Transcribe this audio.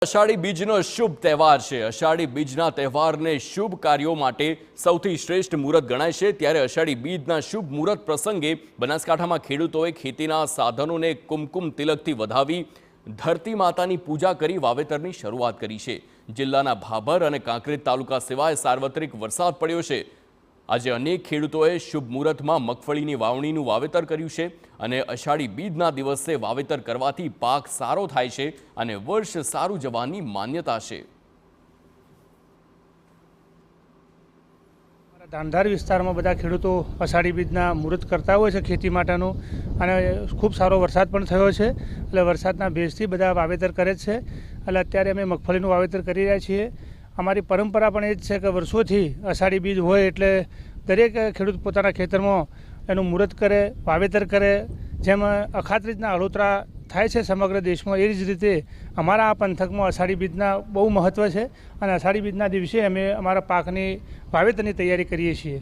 અષાઢી બીજનો શુભ તહેવાર છે। અષાઢી બીજના તહેવારને શુભ કાર્યો માટે સૌથી શ્રેષ્ઠ મુહૂર્ત ગણાય છે। ત્યારે અષાઢી બીજના શુભ મુહૂર્ત પ્રસંગે બનાસકાંઠામાં ખેડૂતોએ ખેતીના સાધનોને કુમકુમ તિલકથી વધાવી ધરતી માતાની પૂજા કરી વાવેતરની શરૂઆત કરી છે। જિલ્લાના ભાભર અને કાંકરેજ તાલુકા સિવાય સાર્વત્રિક વરસાદ પડ્યો છે। આજે અનેક ખેડૂતોએ શુભ મુહૂર્તમાં મગફળીની વાવણીનું વાવેતર કર્યું છે અને અષાઢી બીજના દિવસે વાવેતર કરવાથી પાક સારો થાય છે અને વર્ષ સારું જવાની માન્યતા છે। ધાનધાર વિસ્તારમાં બધા ખેડૂતો અષાઢી બીજના મુહૂર્ત કરતા હોય છે ખેતી માટેનું, અને ખૂબ સારો વરસાદ પણ થયો છે એટલે વરસાદના ભેજથી બધા વાવેતર કરે છે। એટલે અત્યારે અમે મગફળીનું વાવેતર કરી રહ્યા છીએ। અમારી પરંપરા પણ એ જ છે કે વર્ષોથી અષાઢી બીજ હોય એટલે દરેક ખેડૂત પોતાના ખેતરમાં એનું મુહૂર્ત કરે, વાવેતર કરે। જેમ અખાત્રીજના હળોતરા થાય છે સમગ્ર દેશમાં, એ જ રીતે અમારા આ પંથકમાં અષાઢી બીજના બહુ મહત્ત્વ છે અને અષાઢી બીજના દિવસે અમે અમારા પાકની વાવેતરની તૈયારી કરીએ છીએ।